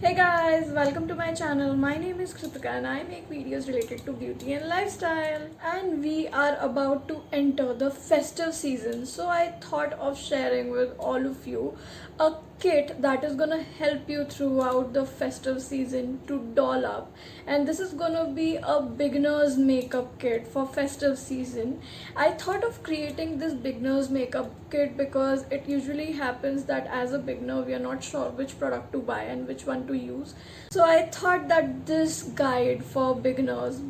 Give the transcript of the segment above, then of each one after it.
Hey guys, welcome to my channel. My name is Kritika and I make videos related to beauty and lifestyle. And we are about to enter the festive season. So I thought of sharing with all of you a kit that is gonna help you throughout the festive season to doll up. And this is gonna be a beginner's makeup kit for festive season. I thought of creating this beginner's makeup kit because it usually happens that as a beginner we are not sure which product to buy and which one to use. So I thought that this guide for beginners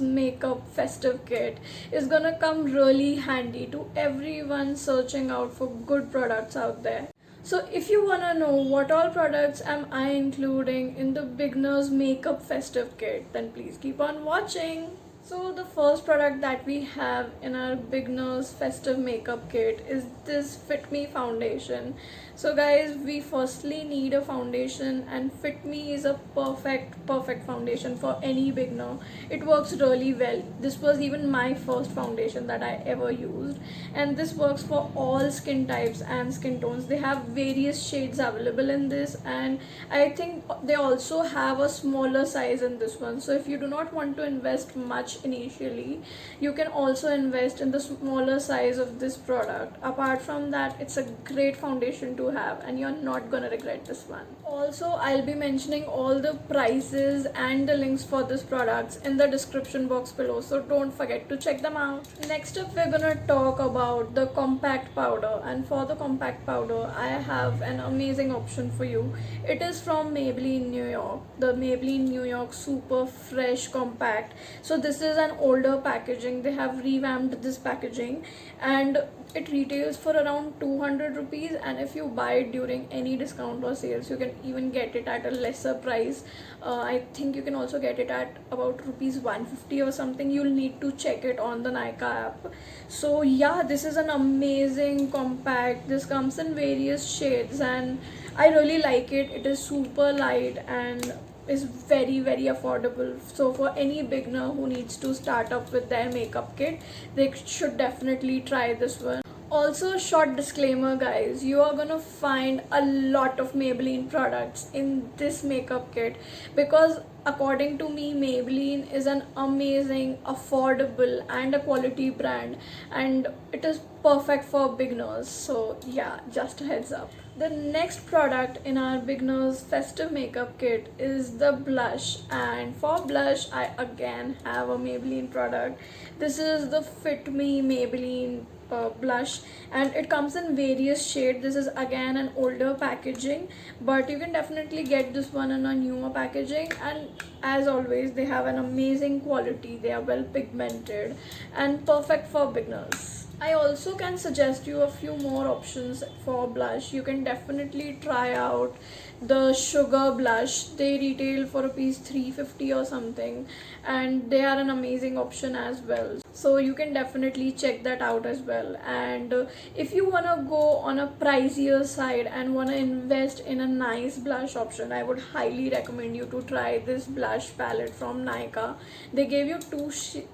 makeup festive kit is gonna come really handy to everyone searching out for good products out there. So if you wanna know what all products am I including in the beginners makeup festive kit, then please keep on watching. So the first product that we have in our beginners festive makeup kit is this Fit Me foundation. So guys, we firstly need a foundation, and Fit Me is a perfect foundation for any beginner. It works really well. This was even my first foundation that I ever used, and this works for all skin types and skin tones. They have various shades available in this, and I think they also have a smaller size in this one. So if you do not want to invest much initially, you can also invest in the smaller size of this product. Apart from that, it's a great foundation to have and you're not gonna regret this one. Also, I'll be mentioning all the prices and the links for this products in the description box below, so don't forget to check them out. Next up, we're gonna talk about the compact powder, and for the compact powder I have an amazing option for you. It is from Maybelline New York, the Maybelline New York Super Fresh Compact. So this is an older packaging. They have revamped this packaging and it retails for around 200 rupees, and if you buy it during any discount or sales, you can even get it at a lesser price. I think you can also get it at about rupees 150 or something. You'll need to check it on the Nykaa app. So yeah, this is an amazing compact. This comes in various shades and I really like it. It is super light and is very affordable. So for any beginner who needs to start up with their makeup kit, they should definitely try this one. Also, short disclaimer guys, you are gonna find a lot of Maybelline products in this makeup kit because according to me, Maybelline is an amazing, affordable and a quality brand, and it is perfect for beginners. So yeah, just a heads up. The next product in our beginners festive makeup kit is the blush, and for blush I again have a Maybelline product. This is the Fit Me Maybelline blush, and it comes in various shades. This is again an older packaging, but you can definitely get this one in a newer packaging, and as always they have an amazing quality. They are well pigmented and perfect for beginners. I also can suggest you a few more options for blush. You can definitely try out the sugar blush. They retail for rupees 350 or something, and they are an amazing option as well. So you can definitely check that out as well. And if you wanna go on a pricier side and wanna invest in a nice blush option, I would highly recommend you to try this blush palette from Nykaa. They gave you two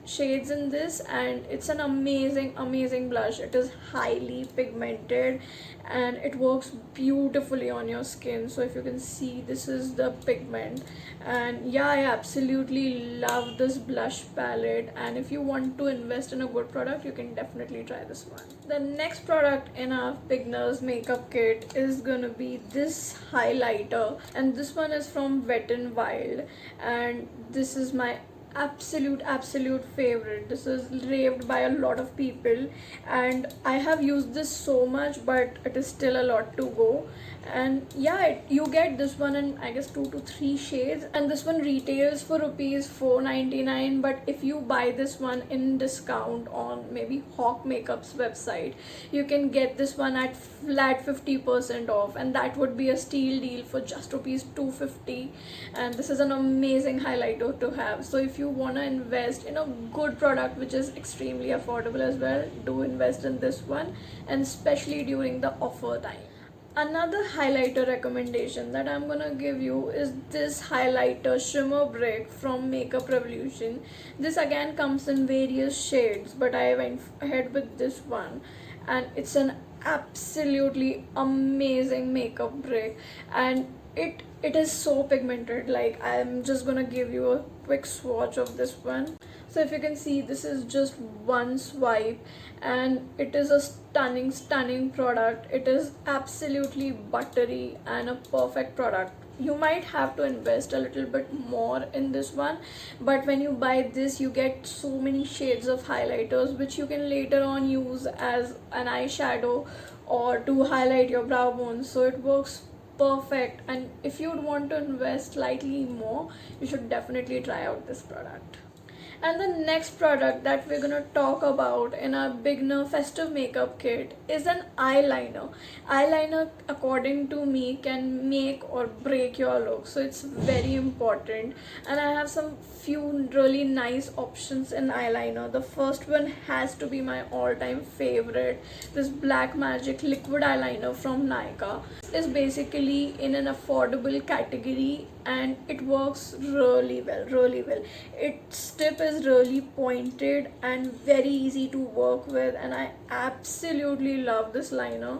shades in this, and it's an amazing blush. It is highly pigmented and it works beautifully on your skin. So if you can see, this is the pigment, and yeah, I absolutely love this blush palette. And if you want to invest in a good product, you can definitely try this one. The next product in our beginners makeup kit is gonna be this highlighter, and this one is from Wet n Wild, and this is my absolute favorite. This is raved by a lot of people, and I have used this so much, but it is still a lot to go. And yeah, you get this one in I guess 2 to 3 shades, and this one retails for rupees 499. But if you buy this one in discount on maybe Hawk Makeup's website, you can get this one at flat 50% off, and that would be a steal deal for just rupees 250. And this is an amazing highlighter to have. So if you want to invest in a good product which is extremely affordable as well, do invest in this one, and especially during the offer time. Another highlighter recommendation that I'm gonna give you is this highlighter Shimmer Brick from Makeup Revolution. This again comes in various shades, but I went ahead with this one, and it's an absolutely amazing makeup brick, and it is so pigmented. Like, I'm just gonna give you a quick swatch of this one. So if you can see, this is just one swipe, and it is a stunning product. It is absolutely buttery and a perfect product. You might have to invest a little bit more in this one, but when you buy this, you get so many shades of highlighters which you can later on use as an eyeshadow or to highlight your brow bones. So it works perfect, and if you'd want to invest slightly more, you should definitely try out this product. And the next product that we're gonna talk about in our beginner festive makeup kit is an eyeliner. Eyeliner, according to me, can make or break your look, so it's very important. And I have some few really nice options in eyeliner. The first one has to be my all-time favorite, this Black Magic liquid eyeliner from Nykaa. Is basically in an affordable category, and it works really well. Its tip is really pointed and very easy to work with, and I absolutely love this liner.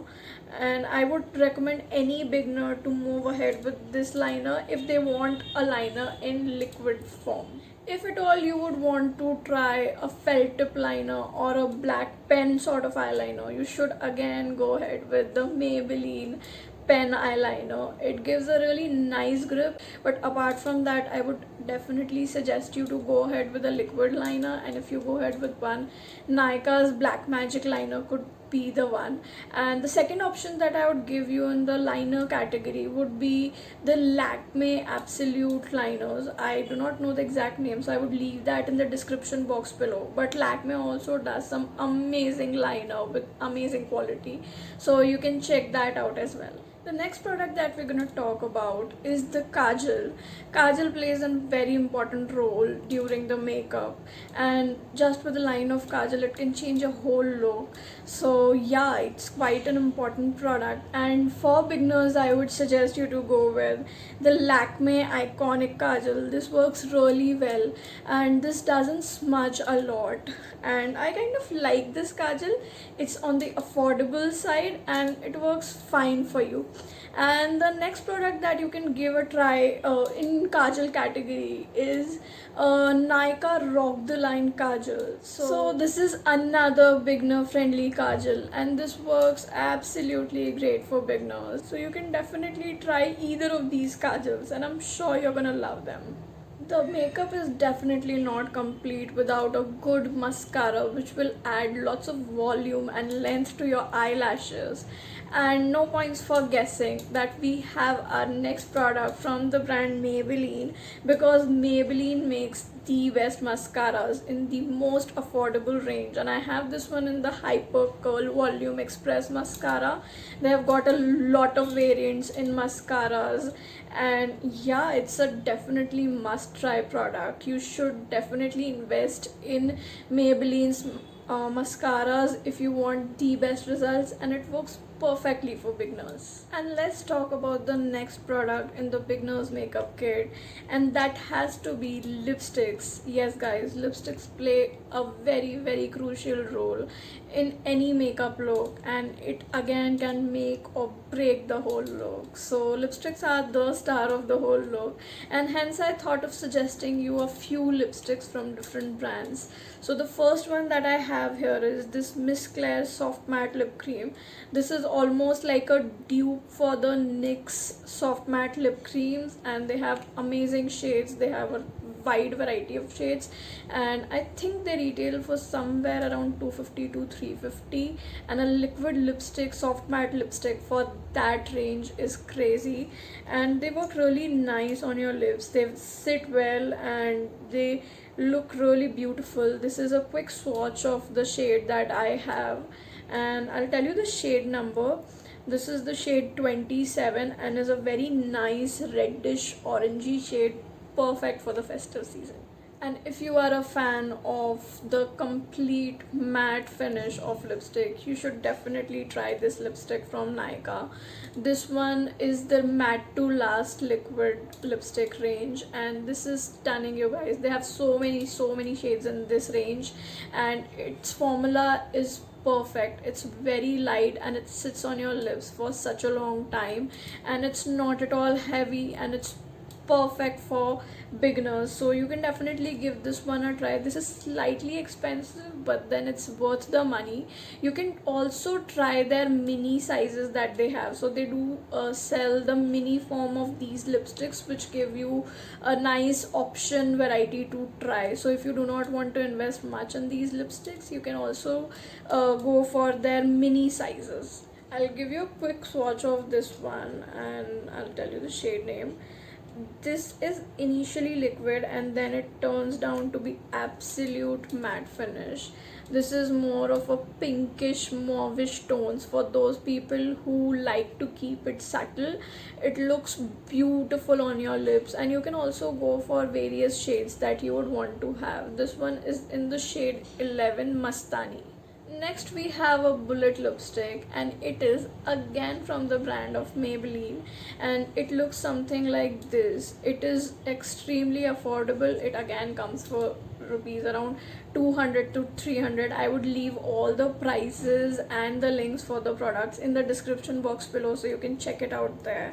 And I would recommend any beginner to move ahead with this liner if they want a liner in liquid form. If at all you would want to try a felt tip liner or a black pen sort of eyeliner, you should again go ahead with the Maybelline pen eyeliner. It gives a really nice grip, but apart from that, I would definitely suggest you to go ahead with a liquid liner. And if you go ahead with one, Nykaa's Black Magic liner could be the one. And the second option that I would give you in the liner category would be the Lakme Absolute liners. I do not know the exact name, so I would leave that in the description box below, but Lakme also does some amazing liner with amazing quality, so you can check that out as well. The next product that we're going to talk about is the Kajal. Kajal plays a very important role during the makeup, and just with the line of Kajal, it can change a whole look. So yeah, it's quite an important product, and for beginners, I would suggest you to go with the Lakme Eyeconic Kajal. This works really well, and this doesn't smudge a lot, and I kind of like this Kajal. It's on the affordable side, and it works fine for you. And the next product that you can give a try in Kajal category is Nykaa Rock the Line Kajal. So this is another beginner friendly Kajal, and this works absolutely great for beginners. So you can definitely try either of these Kajals, and I'm sure you're gonna love them. The makeup is definitely not complete without a good mascara, which will add lots of volume and length to your eyelashes. And no points for guessing that we have our next product from the brand Maybelline, because Maybelline makes the best mascaras in the most affordable range, and I have this one in the Hyper Curl Volume Express mascara. They have got a lot of variants in mascaras, and yeah, it's a definitely must try product. You should definitely invest in Maybelline's mascaras if you want the best results, and it works perfectly for beginners. And let's talk about the next product in the beginners makeup kit, and that has to be lipsticks. Yes guys, lipsticks play a very crucial role in any makeup look, and it again can make or break the whole look. So lipsticks are the star of the whole look, and hence I thought of suggesting you a few lipsticks from different brands. So the first one that I have here is this Miss Claire Soft Matte Lip Cream. This is almost like a dupe for the NYX Soft Matte Lip Creams, and they have amazing shades. They have a wide variety of shades, and I think they retail for somewhere around 250 to 350, and a liquid lipstick, soft matte lipstick for that range is crazy, and they work really nice on your lips. They sit well and they look really beautiful. This is a quick swatch of the shade that I have, and I'll tell you the shade number. This is the shade 27 and is a very nice reddish orangey shade, perfect for the festive season. And if you are a fan of the complete matte finish of lipstick, you should definitely try this lipstick from Nykaa. This one is the Matte to Last liquid lipstick range, and this is stunning, you guys. They have so many shades in this range, and its formula is perfect. It's very light and it sits on your lips for such a long time, and it's not at all heavy, and it's perfect for beginners. So you can definitely give this one a try. This is slightly expensive, but then it's worth the money. You can also try their mini sizes that they have. So they do sell the mini form of these lipsticks, which give you a nice option variety to try. So if you do not want to invest much in these lipsticks, you can also go for their mini sizes. I'll give you a quick swatch of this one and I'll tell you the shade name. This is initially liquid and then it turns down to be absolute matte finish. This is more of a pinkish mauvish tones for those people who like to keep it subtle. It looks beautiful on your lips, and you can also go for various shades that you would want to have. This one is in the shade 11 Mastani. Next we have a bullet lipstick, and it is again from the brand of Maybelline, and it looks something like this. It is extremely affordable. It again comes for rupees around 200 to 300. I would leave all the prices and the links for the products in the description box below, so you can check it out there.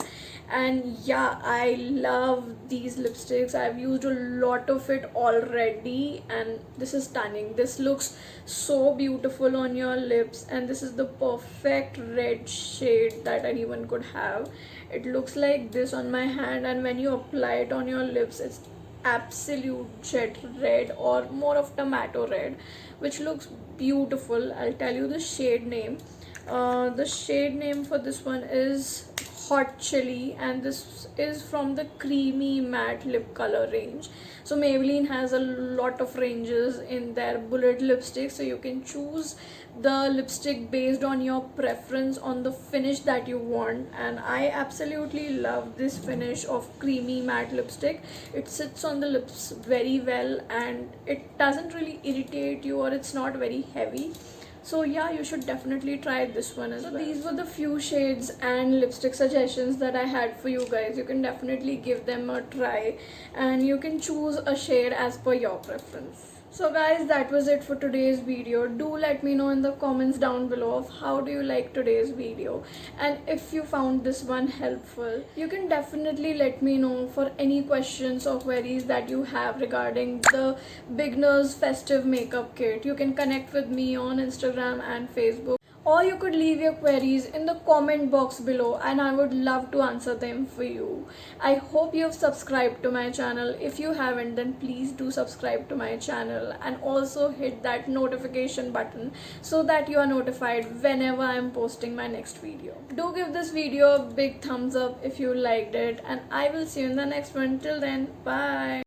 And yeah, I love these lipsticks. I've used a lot of it already, and this is stunning. This looks so beautiful on your lips, and this is the perfect red shade that anyone could have. It looks like this on my hand, and when you apply it on your lips, it's absolute jet red or more of tomato red, which looks beautiful. I'll tell you the shade name. The shade name for this one is Hot Chili, and this is from the creamy matte lip color range. So Maybelline has a lot of ranges in their bullet lipstick, so you can choose the lipstick based on your preference on the finish that you want. And I absolutely love this finish of creamy matte lipstick. It sits on the lips very well, and it doesn't really irritate you, or it's not very heavy. So yeah, you should definitely try this one as well. So these were the few shades and lipstick suggestions that I had for you guys. You can definitely give them a try, and you can choose a shade as per your preference. So guys, that was it for today's video. Do let me know in the comments down below of how do you like today's video, and if you found this one helpful. You can definitely let me know for any questions or queries that you have regarding the beginners festive makeup kit. You can connect with me on Instagram and Facebook, or you could leave your queries in the comment box below, and I would love to answer them for you. I hope you've subscribed to my channel. If you haven't, then please do subscribe to my channel, and also hit that notification button so that you are notified whenever I'm posting my next video. Do give this video a big thumbs up if you liked it, and I will see you in the next one. Till then, bye.